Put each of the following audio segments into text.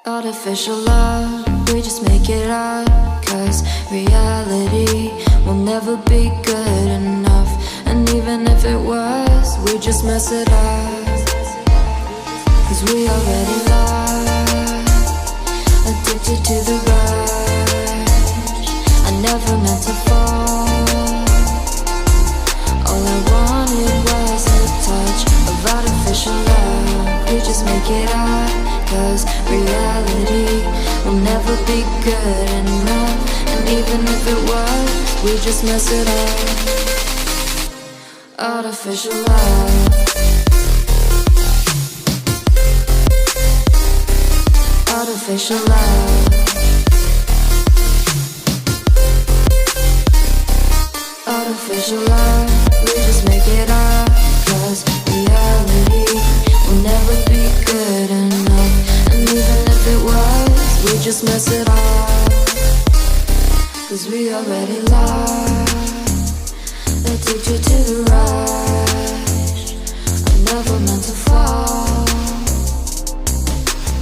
Artificial love, we just make it up. Cause reality will never be good enough. And even if it was, we just mess it up. Cause we already lost, addicted to the rush. I never meant to fall. All I wanted was a touch of artificial love. We just make it up. Cause reality will never be good enough. And even if it was, we just mess it up. Artificial love. Artificial love. Artificial love. We just make it up. Cause reality will never be good enough. And even if it was, we just mess it up. Cause we already lost, addicted to the rush. I never meant to fall.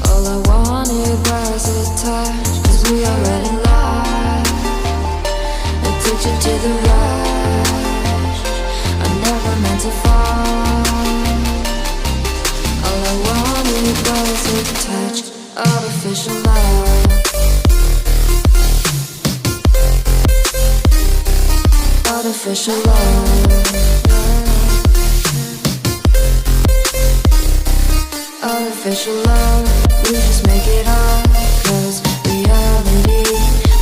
All I wanted was a touch. Cause we already lost, addicted to the rush. I never meant to fall. All I wanted was a touch. Artificial love. Artificial love. Artificial love. We just make it up. Cause reality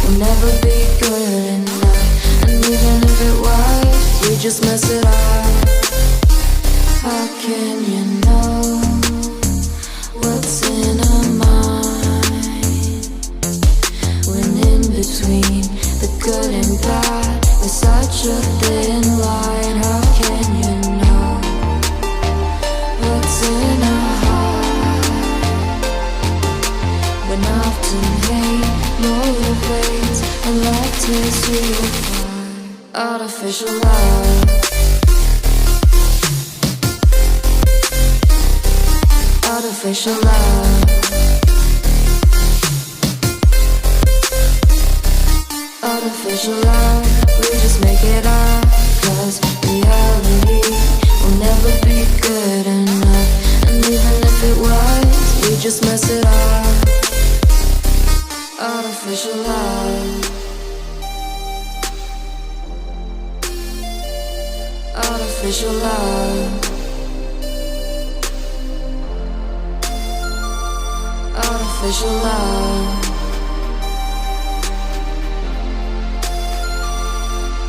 will never be good enough. And even if it was, we just mess it up. How can you know what's in our mind? When in between the good and bad, there's such a thin line. How can you know what's in our heart? When often hate motivates and love tears you apart. Artificial love. Artificial love. Artificial love. We just make it up. Cause reality will never be good enough. And even if it was, we just mess it up. Artificial love. Artificial love. Artificial love.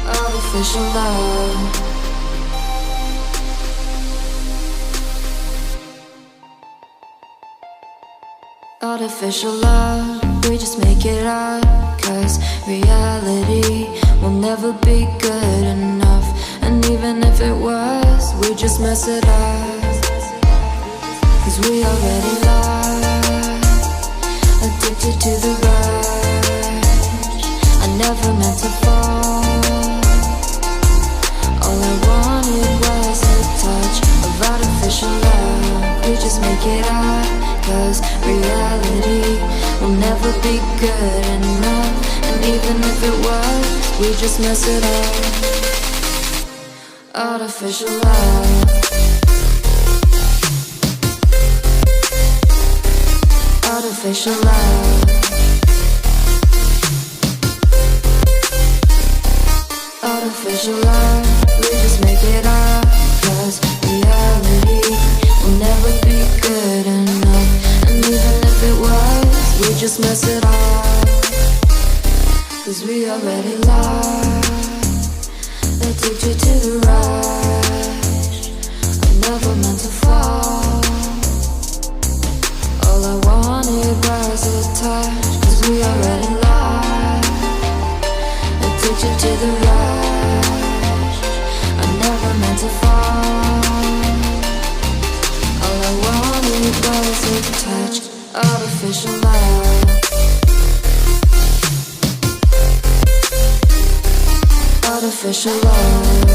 Artificial love. Artificial love. We just make it up. Cause reality will never be good enough. And even if it was, we just mess it up. Cause we already lost, addicted to the rush. I never meant to fall. All I wanted was a touch of artificial love. We just make it up. Cause reality will never be good enough. And even if it was, we just mess it up. Artificial love. Artificial love. Artificial love. We just make it up. Cause reality will never be good enough. And even if it was, we just mess it up. Cause we already lost, addicted to the rush. I never meant to fall. All I wanted was a touch. Cause we already lost, addicted to the rush. I never meant to fall. All I wanted was a touch. Artificial love. Artificial love.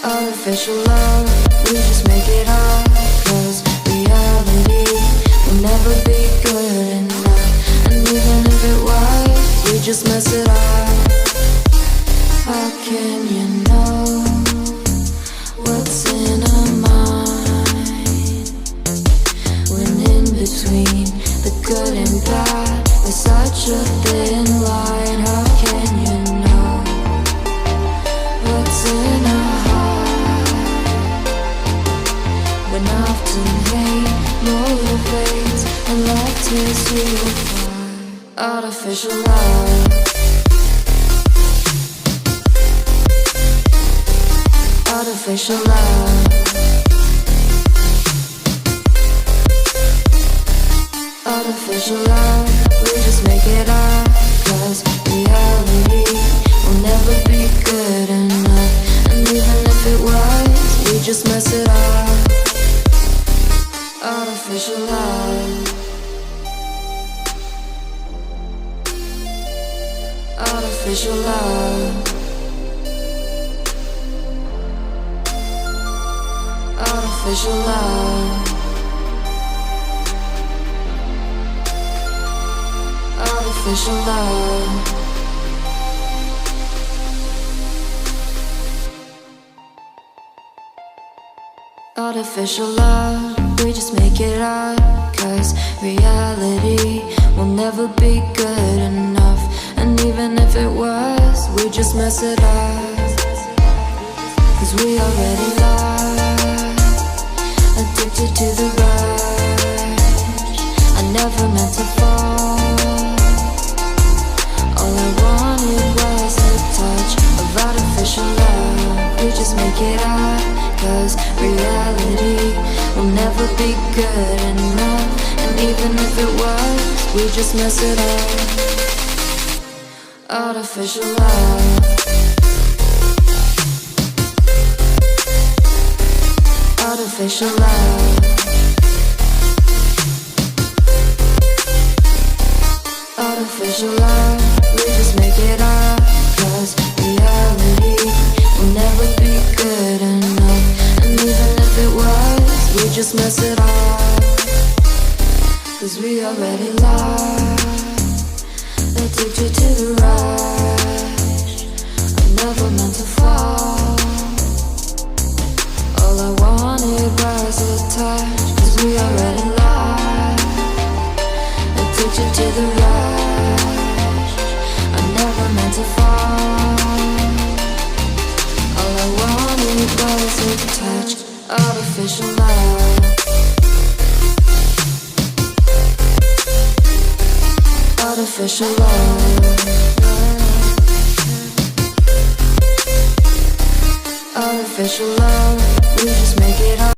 Artificial love. We just make it up. just mess it up. How can you know what's in our mind when in between the good and bad there's such a thin line? How can you know what's in our heart when often hate motivates and love tears you apart? Artificial love, artificial love, artificial love. We just make it up, 'cause reality will never be good enough. And even if it was, we just mess it up. Artificial love, artificial love, artificial love, artificial love. Artificial love, we just make it up, 'cause reality will never be good enough. And even if it was, we just mess it up, 'cause we already lost, addicted to the rush. I never meant to fall. All I wanted was a touch of artificial love. We just make it up, 'cause reality will never be good enough. And even if it was, we just mess it up. Artificial love, artificial love, artificial love. We just make it up, 'cause reality will never be good enough. And even if it was, we just mess it up, 'cause we already lost, addicted to the rush. I never meant to fall. All I wanted was a touch, 'cause we already lost, addicted to the rush. I never meant to fall. All I wanted was a touch. Artificial love, artificial love, artificial love. We just make it up.